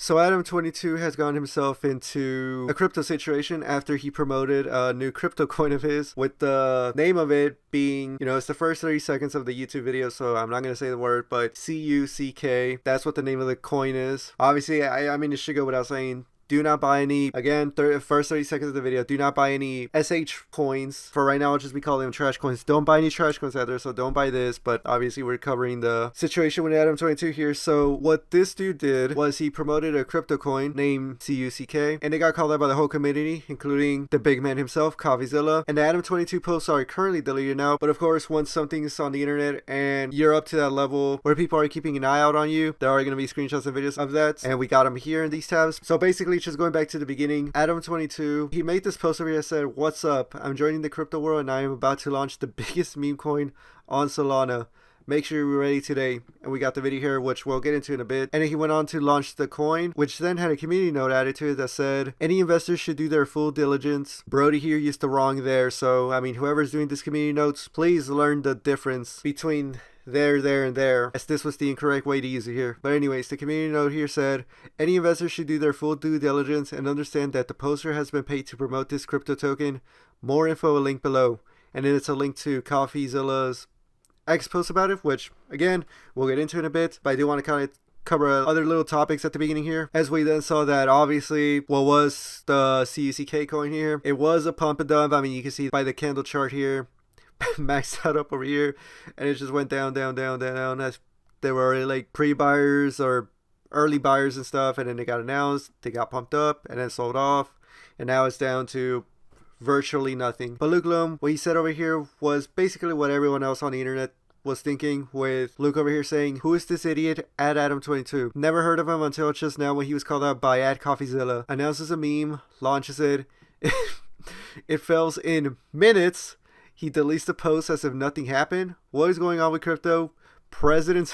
So Adam22 has gotten himself into a crypto situation after he promoted a new crypto coin of his, with the name of it being, it's the first 30 seconds of the YouTube video, so I'm not going to say the word, but CUCK. That's what the name of the coin is. Obviously, I mean, it should go without saying. Do not buy any, again, first 30 seconds of the video, do not buy any SH coins. For right now, I'll just be calling them trash coins. Don't buy any trash coins out there, so don't buy this. But obviously, we're covering the situation with Adam22 here. So what this dude did was he promoted a crypto coin named CUCK, and it got called out by the whole community, including the big man himself, Coffeezilla. And the Adam22 posts are currently deleted now. But of course, once something is on the internet and you're up to that level where people are keeping an eye out on you, there are going to be screenshots and videos of that. And we got them here in these tabs. So basically, just going back to the beginning, Adam22, he made this post over here that said, "What's up? I'm joining the crypto world and I am about to launch the biggest meme coin on Solana. Make sure you're ready today." And we got the video here, which we'll get into in a bit. And then he went on to launch the coin, which then had a community note added to it that said, "Any investors should do their full diligence. Brody here used the wrong there." So, I mean, whoever's doing this community notes, please learn the difference between there, and there, as this was the incorrect way to use it here. But anyways, the community note here said, "Any investor should do their full due diligence and understand that the poster has been paid to promote this crypto token. More info a link below." And then it's a link to Coffeezilla's X post about it, which, again, we'll get into in a bit. But I do want to kind of cover other little topics at the beginning here, as we then saw that obviously what was the CUCK coin here, it was a pump and dump. I mean, you can see by the candle chart here, maxed out up over here, and it just went down as there were already like pre-buyers or early buyers and stuff, and then they got announced, they got pumped up and then sold off, and now it's down to virtually nothing. But Luke Loom, what he said over here was basically what everyone else on the internet was thinking, with Luke over here saying, "Who is this idiot at Adam22? Never heard of him until just now when he was called out by @Coffeezilla. Announces a meme, launches it, it fails in minutes. He deletes the post as if nothing happened. What is going on with crypto? Presidents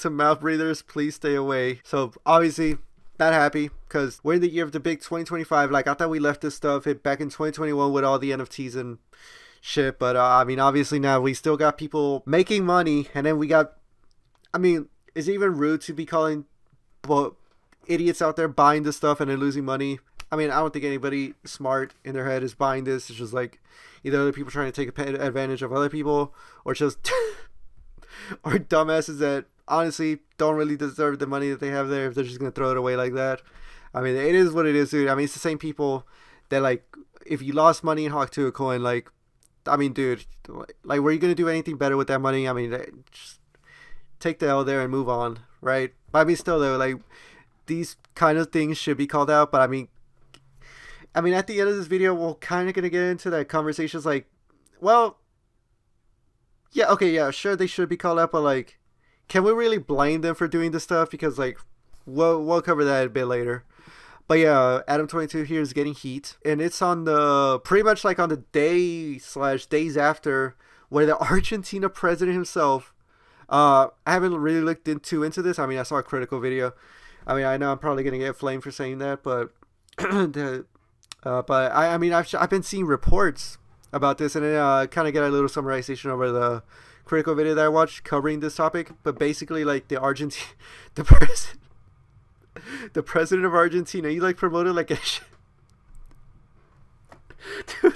and mouth breathers, please stay away." So obviously not happy, because we're in the year of the big 2025. Like, I thought we left this stuff back in 2021 with all the NFTs and shit. But I mean, obviously now we still got people making money, and then we got, I mean, is it even rude to be calling idiots out there buying this stuff and then losing money? I mean, I don't think anybody smart in their head is buying this. It's just like either other people trying to take advantage of other people, or just or dumbasses that honestly don't really deserve the money that they have there if they're just going to throw it away like that. I mean, it is what it is, dude. I mean, it's the same people that, like, if you lost money and hawk to a coin, like, I mean, dude, like, were you going to do anything better with that money? I mean, just take the L there and move on, right? But I mean, still though, like, these kind of things should be called out. But I mean, at the end of this video, we're kind of going to get into that conversations like, well, yeah, okay, yeah, sure, they should be called out, but, like, can we really blame them for doing this stuff? Because, like, we'll cover that a bit later. But yeah, Adam22 here is getting heat, and it's on the, pretty much like on the day/days after, where the Argentina president himself, I haven't really looked into this. I mean, I saw a critical video. I mean, I know I'm probably going to get flamed for saying that, but but I mean, I've been seeing reports about this, and then kind of get a little summarization over the critical video that I watched covering this topic. But basically, like, the president of Argentina, he like promoted like a dude,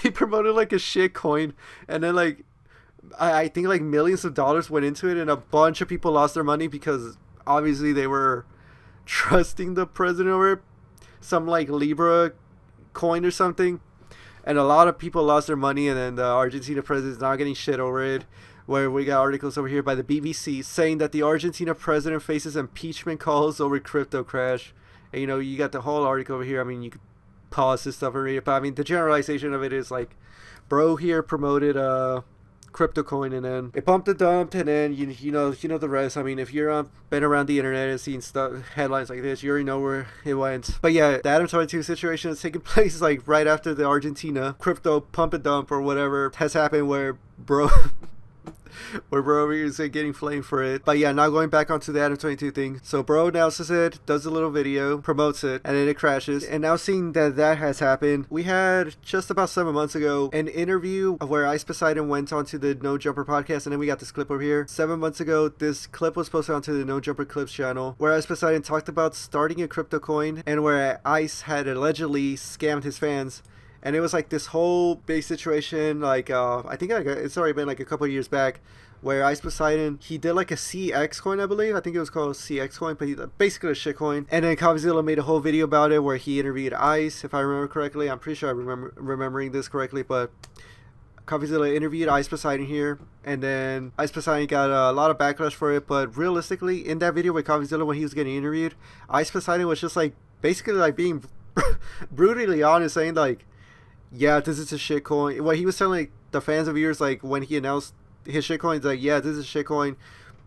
he promoted like a shit coin, and then like I think like millions of dollars went into it, and a bunch of people lost their money because obviously they were trusting the president over some like Libra coin or something, and a lot of people lost their money, and then the Argentina president is not getting shit over it. Where we got articles over here by the BBC saying that the Argentina president faces impeachment calls over crypto crash. And, you got the whole article over here. I mean, you could pause this stuff and read it, but I mean, the generalization of it is like, bro here promoted a crypto coin, and then it bumped and dumped, and then you know the rest. I mean, if you're been around the internet and seen stuff, headlines like this, you already know where it went. But yeah, the Adam22 situation is taking place like right after the Argentina crypto pump and dump or whatever has happened, where bro where bro is getting flamed for it. But yeah, now going back onto the Adam22 thing. So bro announces it, does a little video, promotes it, and then it crashes. And now seeing that that has happened, we had just about 7 months ago an interview where Ice Poseidon went onto the No Jumper podcast, and then we got this clip over here. 7 months ago, this clip was posted onto the No Jumper Clips channel, where Ice Poseidon talked about starting a crypto coin, and where Ice had allegedly scammed his fans. And it was like this whole big situation, like I think it's already been like a couple of years back, where Ice Poseidon, he did like a CX coin, I believe. I think it was called CX coin, but basically a shit coin. And then Coffeezilla made a whole video about it where he interviewed Ice, if I remember correctly. I'm pretty sure I'm remembering this correctly, but Coffeezilla interviewed Ice Poseidon here, and then Ice Poseidon got a lot of backlash for it. But realistically, in that video with Coffeezilla when he was getting interviewed, Ice Poseidon was just like basically like being brutally honest, saying like, yeah, this is a shit coin. What he was telling like, the fans and viewers, like when he announced his shit coins, like, yeah, this is a shit coin,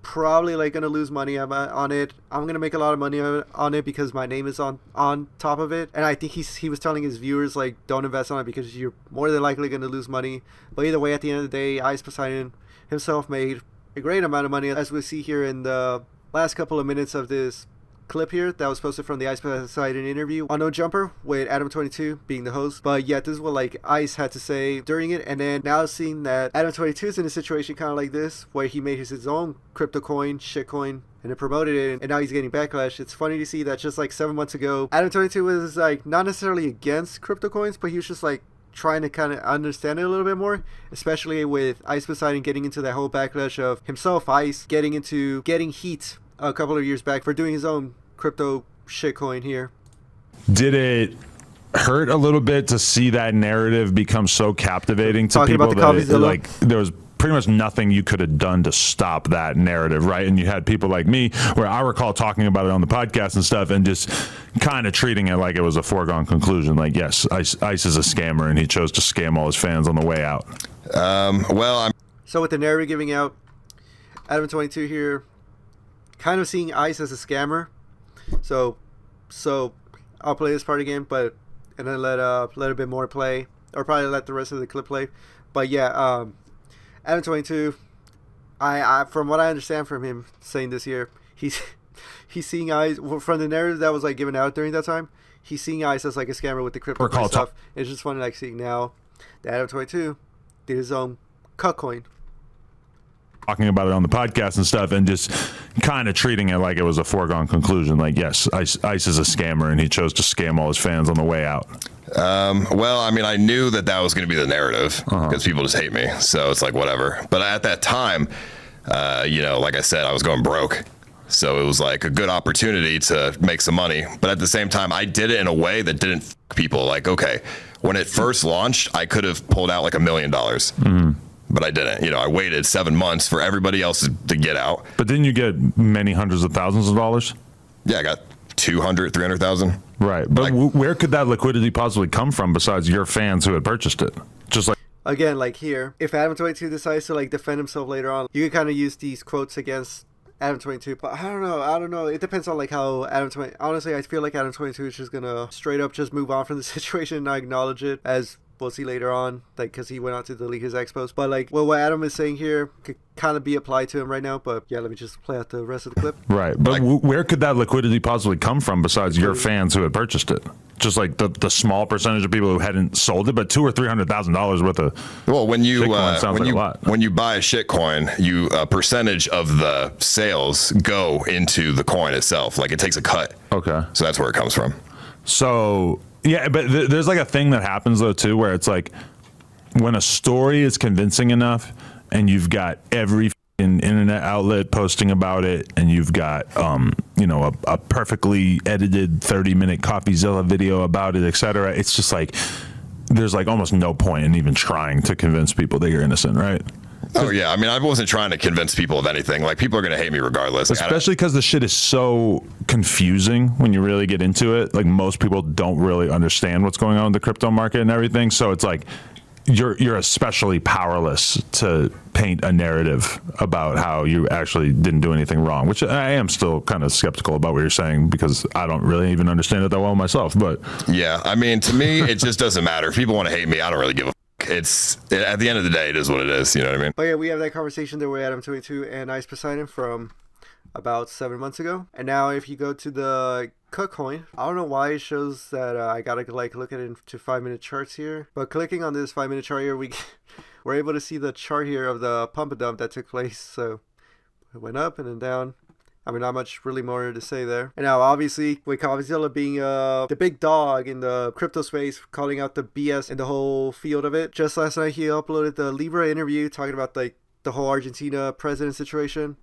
probably like gonna lose money on it. I'm gonna make a lot of money on it because my name is on top of it. And I think he was telling his viewers like, don't invest on it because you're more than likely gonna lose money. But either way, at the end of the day, Ice Poseidon himself made a great amount of money, as we see here in the last couple of minutes of this clip here that was posted from the Ice Poseidon interview on No Jumper with Adam22 being the host. But yeah, this is what like Ice had to say during it. And then now seeing that Adam22 is in a situation kind of like this, where he made his own crypto coin, shitcoin, and then promoted it, and now he's getting backlash. It's funny to see that just like 7 months ago, Adam22 was like not necessarily against crypto coins, but he was just like trying to kind of understand it a little bit more, especially with Ice Poseidon getting into that whole backlash of himself, Ice, getting heat a couple of years back for doing his own crypto shitcoin here. Did it hurt a little bit to see that narrative become so captivating to people that like there was pretty much nothing you could have done to stop that narrative, right? And you had people like me, where I recall talking about it on the podcast and stuff, and just kind of treating it like it was a foregone conclusion. Like, yes, Ice is a scammer, and he chose to scam all his fans on the way out. So with the narrative giving out, Adam22 here, kind of seeing Ice as a scammer. So I'll play this part again, and then let a bit more play, or probably let the rest of the clip play. But yeah, Adam22, I from what I understand from him saying this here, he's seeing Ice from the narrative that was like given out during that time. He's seeing Ice as like a scammer with the crypto stuff. It's just funny like seeing now that Adam22 did his own cut coin. Talking about it on the podcast and stuff, and just kind of treating it like it was a foregone conclusion. Like, yes, Ice is a scammer, and he chose to scam all his fans on the way out. I knew that was going to be the narrative because people just hate me. So it's like, whatever. But at that time, like I said, I was going broke. So it was like a good opportunity to make some money. But at the same time, I did it in a way that didn't f people. Like, okay, when it first launched, I could have pulled out like $1 million. Mm-hmm. But I didn't. I waited 7 months for everybody else to get out. But didn't you get many hundreds of thousands of dollars? Yeah, I got 200, 300,000. Right. But where could that liquidity possibly come from besides your fans who had purchased it? Just like, again, like here, if Adam22 decides to like defend himself later on, you can kind of use these quotes against Adam22. But I don't know. It depends on like how Adam22. Honestly, I feel like Adam22 is just gonna straight up just move on from the situation and not acknowledge it, as we'll see later on, like, because he went out to delete his ex post. But like, well, what Adam is saying here could kind of be applied to him right now. But yeah, let me just play out the rest of the clip. Right. But where could that liquidity possibly come from besides your fans who had purchased it? Just like the small percentage of people who hadn't sold it, but $200,000 or $300,000 worth of. Well, when you buy a shitcoin, a percentage of the sales go into the coin itself. Like, it takes a cut. Okay. So that's where it comes from. So yeah, but there's like a thing that happens though too, where it's like when a story is convincing enough, and you've got every internet outlet posting about it, and you've got a perfectly edited 30-minute Coffeezilla video about it, etc. It's just like there's like almost no point in even trying to convince people that you're innocent, right? Oh yeah, I wasn't trying to convince people of anything. Like, people are gonna hate me regardless. Especially because the shit is so confusing when you really get into it. Like, most people don't really understand what's going on in the crypto market and everything. So it's like you're especially powerless to paint a narrative about how you actually didn't do anything wrong, which I am still kind of skeptical about what you're saying, because I don't really even understand it that well myself. But yeah, to me, it just doesn't matter. If people want to hate me, I don't really give a fuck. at the end of the day, it is what it is. You know what I mean? But yeah, we have that conversation there with Adam22 and Ice Poseidon from about 7 months ago. And now if you go to the coin, I don't know why it shows that I gotta like look at it into 5-minute charts here, but clicking on this 5-minute chart here, we're able to see the chart here of the pump and dump that took place. So it went up and then down. I mean, not much really more to say there. And now, obviously, with Coffeezilla being the big dog in the crypto space, calling out the BS in the whole field of it. Just last night, he uploaded the Libra interview talking about like the whole Argentina president situation.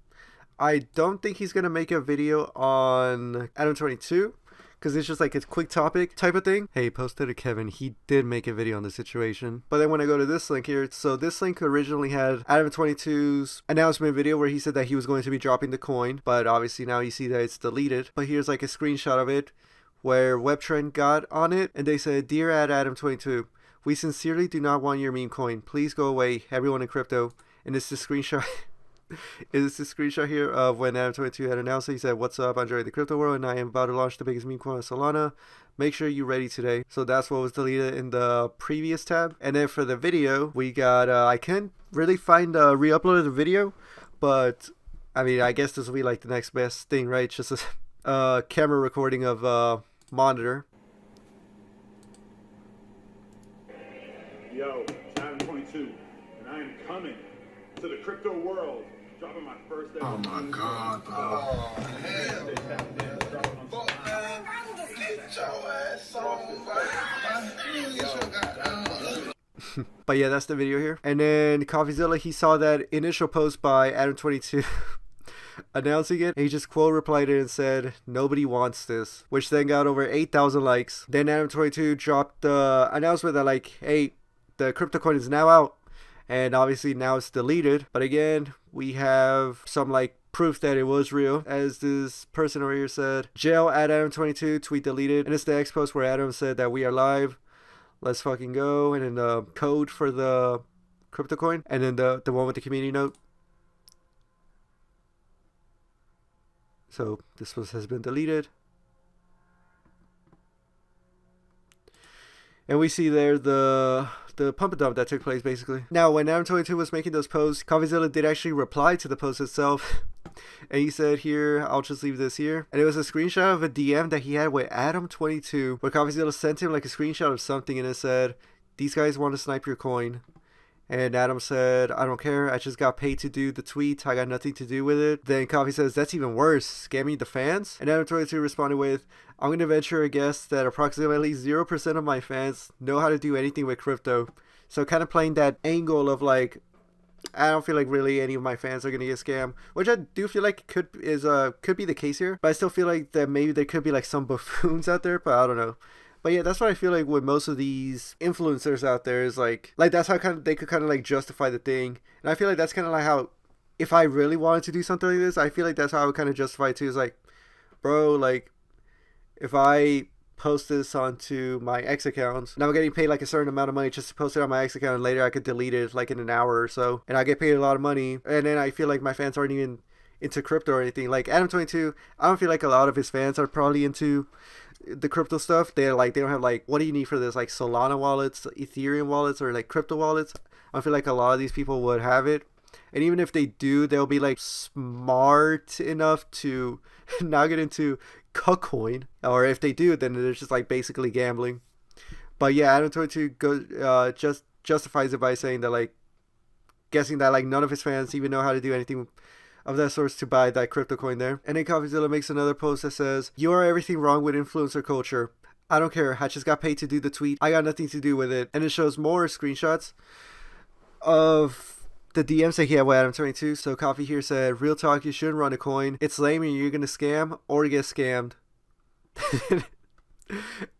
I don't think he's gonna make a video on Adam22 because it's just like a quick topic type of thing. Hey, posted to Kevin, he did make a video on the situation. But then when I go to this link here, so this link originally had Adam22's announcement video where he said that he was going to be dropping the coin, but obviously now you see that it's deleted. But here's like a screenshot of it where WebTrend got on it and they said, "Dear Adam22, we sincerely do not want your meme coin. Please go away, everyone in crypto." And it's the screenshot. Is this screenshot here of when Adam22 had announced it. He said, "What's up? I'm Jerry the Crypto World, and I am about to launch the biggest meme coin on Solana. Make sure you're ready today." So that's what was deleted in the previous tab. And then for the video, we got, I can't really find re-uploaded the video, but I mean, I guess this will be like the next best thing, right? Just a camera recording of monitor. Yo, it's Adam22, and I am coming to the crypto world. Dropping my first ever. Oh my God, bro. Oh, hell. Fuck, man. Get your ass on, bro. But yeah, that's the video here. And then Coffeezilla, he saw that initial post by Adam22 announcing it. He just quote replied it and said, "Nobody wants this," which then got over 8,000 likes. Then Adam22 dropped the announcement that like, hey, the crypto coin is now out. And obviously now it's deleted. But again, we have some like proof that it was real. As this person over here said, "Jail at Adam22, tweet deleted." And it's the X post where Adam said that we are live. Let's fucking go. And then the code for the crypto coin. And then the one with the community note. So this has been deleted. And we see there the pump and dump that took place basically. Now when Adam22 was making those posts, Coffeezilla did actually reply to the post itself. And he said here, "I'll just leave this here." And it was a screenshot of a DM that he had with Adam22 where Coffeezilla sent him like a screenshot of something and it said, "These guys want to snipe your coin." And Adam said, "I don't care. I just got paid to do the tweet. I got nothing to do with it." Then Coffee says, "That's even worse. Scamming the fans?" And Adam22 responded with, "I'm going to venture a guess that approximately 0% of my fans know how to do anything with crypto." So kind of playing that angle of like, I don't feel like really any of my fans are going to get scammed, which I do feel like could be the case here. But I still feel like that maybe there could be like some buffoons out there, but I don't know. But yeah, that's what I feel like with most of these influencers out there is like that's how they could kind of like justify the thing. And I feel like that's kind of like how, if I really wanted to do something like this, I feel like that's how I would kind of justify it too. Is like, bro, like if I post this onto my X account and I'm getting paid like a certain amount of money just to post it on my X account, and later I could delete it like in an hour or so, and I get paid a lot of money, and then I feel like my fans aren't even into crypto or anything. Like Adam22, I don't feel like a lot of his fans are probably into the crypto stuff. They don't have like, what do you need for this, like Solana wallets, Ethereum wallets, or like crypto wallets. I feel like a lot of these people would have it, and even if they do, they'll be like smart enough to not get into coin, or if they do, then it's just like basically gambling. But yeah, Adam22 just justifies it by saying that like, guessing that like none of his fans even know how to do anything of that source to buy that crypto coin there. And then Coffeezilla makes another post that says, "You are everything wrong with influencer culture. I don't care. I just got paid to do the tweet. I got nothing to do with it." And it shows more screenshots of the DMs that he had with Adam22. So Coffee here said, "Real talk, you shouldn't run a coin. It's lame and you're going to scam or get scammed."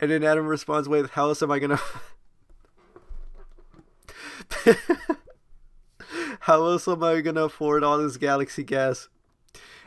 And then Adam responds with, "How else am I going to..." How else am I gonna afford all this galaxy gas?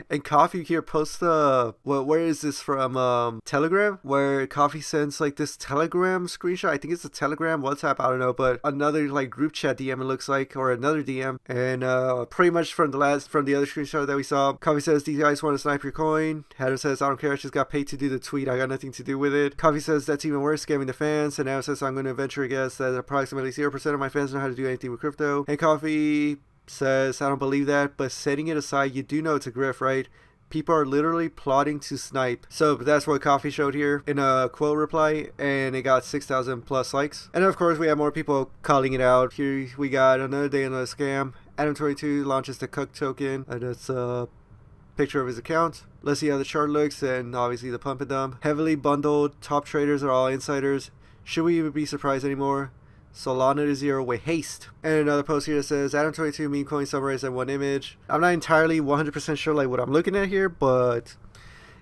And Coffee here posts where is this from? Telegram, where Coffee sends like this Telegram screenshot. I think it's a Telegram, WhatsApp, I don't know, but another like group chat DM it looks like, or another DM. And pretty much from the other screenshot that we saw, Coffee says these guys want to snipe your coin. Adam says I don't care, I just got paid to do the tweet. I got nothing to do with it. Coffee says that's even worse, scamming the fans. And Adam says I'm going to venture a guess that approximately 0% of my fans know how to do anything with crypto. And Coffee says I don't believe that, but setting it aside, you do know it's a grift, right? People are literally plotting to snipe. So that's what Coffee showed here in a quote reply, and it got 6,000 plus likes. And of course we have more people calling it out. Here we got another day, another scam. Adam22 launches the Cuck token, and it's a picture of his account. Let's see how the chart looks, and obviously the pump and dump. Heavily bundled, top traders are all insiders. Should we even be surprised anymore? Solana to zero with haste. And another post here that says Adam22 meme coin summarized in one image. I'm not entirely 100% sure like what I'm looking at here, but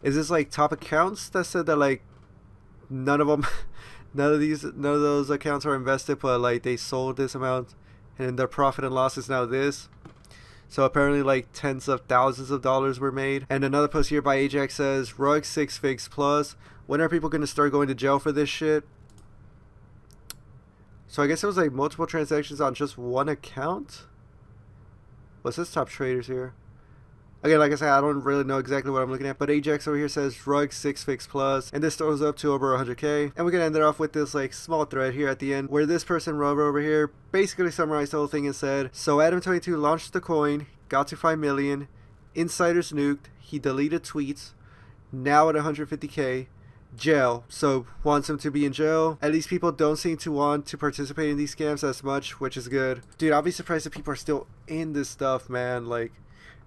is this like top accounts that said that like none of those accounts are invested, but like they sold this amount and their profit and loss is now this. So apparently like tens of thousands of dollars were made. And another post here by Ajax says rug 6 figs plus. When are people going to start going to jail for this shit? So I guess it was like multiple transactions on just one account. What's this top traders here? Again, like I said, I don't really know exactly what I'm looking at, but Ajax over here says rug 6 figs plus, and this goes up to over 100k. And we're gonna end it off with this like small thread here at the end, where this person Rover over here basically summarized the whole thing and said, so Adam22 launched the coin, got to 5 million, insiders nuked, he deleted tweets, now at 150k. Jail, so wants him to be in jail. At least people don't seem to want to participate in these scams as much, which is good. Dude, I'll be surprised if people are still in this stuff, man. Like,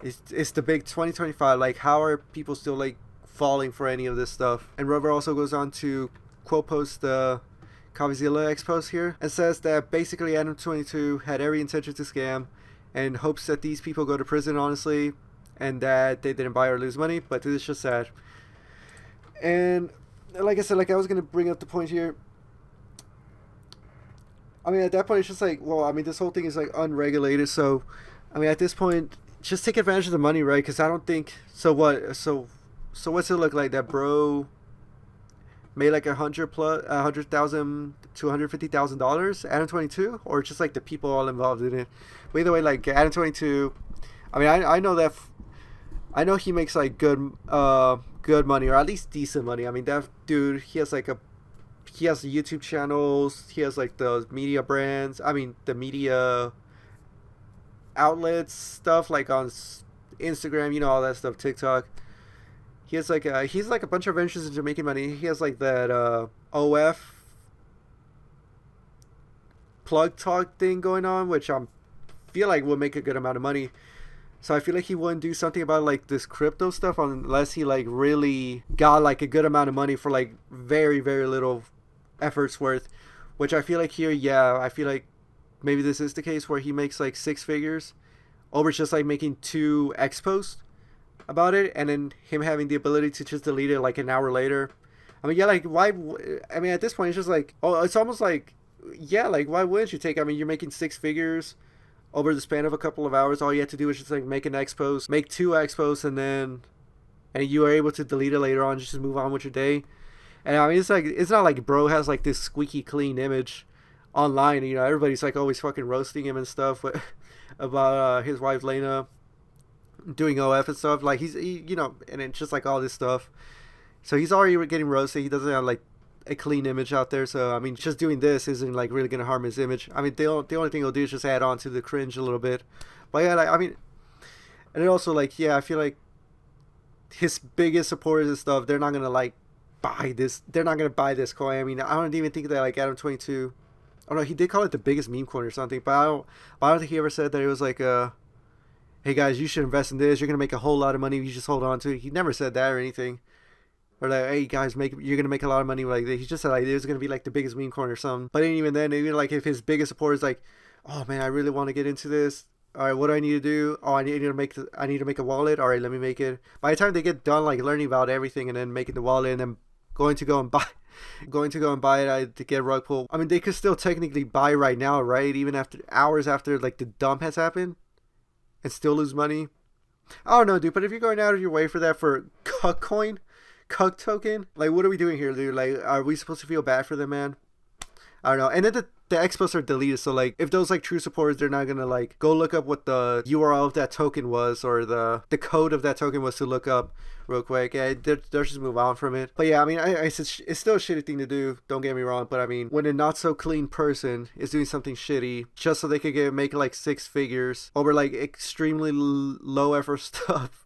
it's the big 2025. Like, how are people still like falling for any of this stuff? And Rover also goes on to quote post the Coffeezilla X post here and says that basically Adam22 had every intention to scam and hopes that these people go to prison, honestly, and that they didn't buy or lose money, but this is just sad. And like I said, like I was gonna bring up the point here. I mean, at that point, it's just like, well, I mean, this whole thing is like unregulated. So, I mean, at this point, just take advantage of the money, right? Because I don't think. So what? So what's it look like that bro made like $100,000 to $150,000? Adam22, or just like the people all involved in it? But either way, like Adam22. I mean, I know that. I know he makes like good money, or at least decent money. I mean, that dude, he has the YouTube channels, he has like the media brands, I mean the media outlets stuff, like on Instagram, you know, all that stuff, TikTok. He has like he's like a bunch of ventures into making money. He has like that OF plug talk thing going on, which I feel like will make a good amount of money. So I feel like he wouldn't do something about like this crypto stuff unless he like really got like a good amount of money for like very, very little efforts worth. Which I feel like here, yeah, I feel like maybe this is the case where he makes like 6 figures over just like making 2 X posts about it, and then him having the ability to just delete it like an hour later. I mean, yeah, like why? I mean, at this point, it's just like, oh, it's almost like, yeah, like why wouldn't you take? I mean, you're making 6 figures over the span of a couple of hours. All you have to do is just like make an X post, make 2 X posts, and you are able to delete it later on, just move on with your day. And I mean, it's like, it's not like bro has like this squeaky clean image online. You know, everybody's like always fucking roasting him and stuff about his wife Lena doing OF and stuff. Like you know, and it's just like all this stuff. So he's already getting roasted. He doesn't have like a clean image out there. So I mean, just doing this isn't like really gonna harm his image. I mean, the only thing he'll do is just add on to the cringe a little bit. But yeah, like, I mean, and it also like, yeah, I feel like his biggest supporters and stuff, they're not gonna like buy this. They're not gonna buy this coin. I mean, I don't even think that like Adam22. Oh no, he did call it the biggest meme coin or something. But I don't think he ever said that it was like hey guys, you should invest in this. You're gonna make a whole lot of money if you just hold on to it. He never said that or anything. Or like, hey guys, you're gonna make a lot of money like this. He just said like it's gonna be like the biggest meme coin or something. But even then, even like if his biggest supporter is like, oh man, I really want to get into this. All right, what do I need to do? Oh, I need to make a wallet. All right, let me make it. By the time they get done like learning about everything and then making the wallet and then going to go and buy it to get rug pull. I mean, they could still technically buy right now, right? Even after hours after like the dump has happened, and still lose money. I don't know, dude, but if you're going out of your way for that for cuck coin, cuck token, like, what are we doing here, dude? Like, are we supposed to feel bad for them, man? I don't know. And then the expos are deleted, so like if those like true supporters, they're not gonna like go look up what the URL of that token was or the code of that token was to look up real quick. Yeah, they'll just move on from it. But yeah, I mean, it's still a shitty thing to do. Don't get me wrong, but I mean, when a not so clean person is doing something shitty just so they could make like 6 figures over like extremely low effort stuff,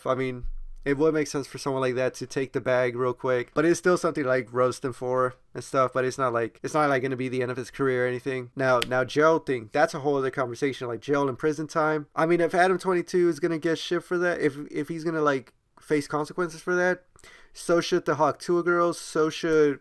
I mean, it would make sense for someone like that to take the bag real quick, but it's still something to like roast him for and stuff. But it's not like going to be the end of his career or anything. Now jail thing, that's a whole other conversation. Like jail and prison time. I mean, if Adam22 is gonna get shit for that, if he's gonna like face consequences for that, so should the Hawk Tua girls. So should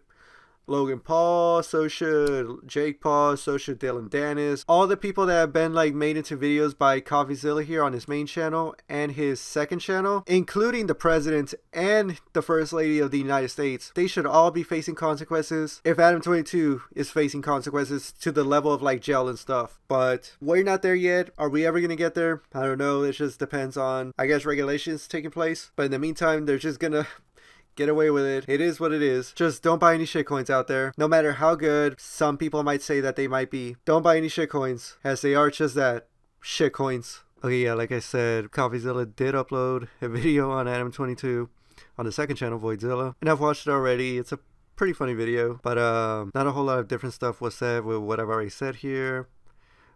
Logan Paul, so should Jake Paul, so should Dylan Dennis. All the people that have been like made into videos by Coffeezilla here on his main channel and his second channel, including the president and the first lady of the United States, they should all be facing consequences if Adam22 is facing consequences to the level of like jail and stuff. But we're not there yet. Are we ever gonna get there? I don't know. It just depends on, I guess, regulations taking place. But in the meantime, they're just gonna get away with it. It is what it is. Just don't buy any shitcoins out there. No matter how good some people might say that they might be. Don't buy any shitcoins, as they are just that. Shitcoins. Okay, yeah, like I said, Coffeezilla did upload a video on Adam22 on the second channel, Voidzilla. And I've watched it already. It's a pretty funny video. But not a whole lot of different stuff was said with what I've already said here.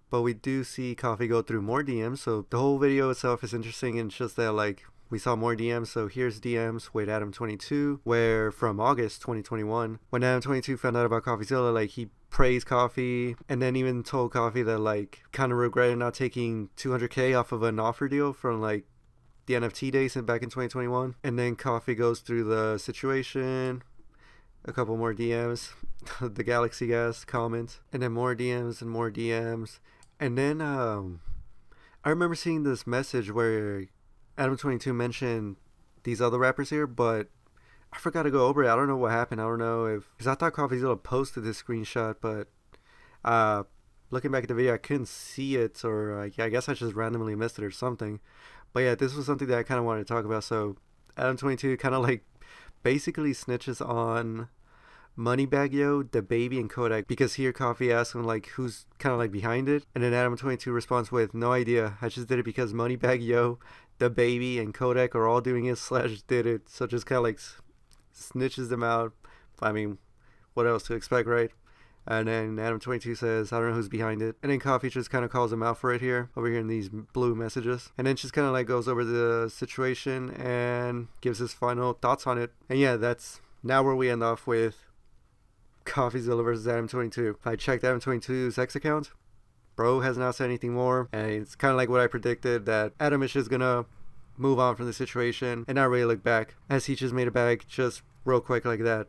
But we do see Coffee go through more DMs. So the whole video itself is interesting. And it's just that, like, we saw more DMs, so here's DMs with Adam22, where from August 2021, when Adam22 found out about Coffeezilla, like, he praised Coffee, and then even told Coffee that, like, kind of regretted not taking 200K off of an offer deal from, like, the NFT days back in 2021. And then Coffee goes through the situation, a couple more DMs, the Galaxy Gas comment, and then more DMs and more DMs. And then, I remember seeing this message where Adam22 mentioned these other rappers here, but I forgot to go over it. I don't know what happened. I don't know if, because I thought Coffeezilla posted this screenshot, but looking back at the video, I couldn't see it, or I guess I just randomly missed it or something. But yeah, this was something that I kind of wanted to talk about. So Adam22 kind of like basically snitches on Moneybagg Yo, the baby, and Kodak, because here Coffee asks him like who's kind of like behind it, and then Adam22 responds with, no idea, I just did it because Moneybagg Yo, the baby, and Kodak are all doing it / did it. So just kind of like snitches them out. I mean, what else to expect, right? And then Adam22 says, I don't know who's behind it. And then Coffee just kind of calls him out for it here, over here in these blue messages. And then just kind of like goes over the situation and gives his final thoughts on it. And yeah, that's now where we end off with Coffeezilla versus Adam22. I checked Adam22's X account. Bro has not said anything more, and it's kind of like what I predicted, that Adam is just gonna move on from the situation and not really look back, as he just made a bag just real quick like that.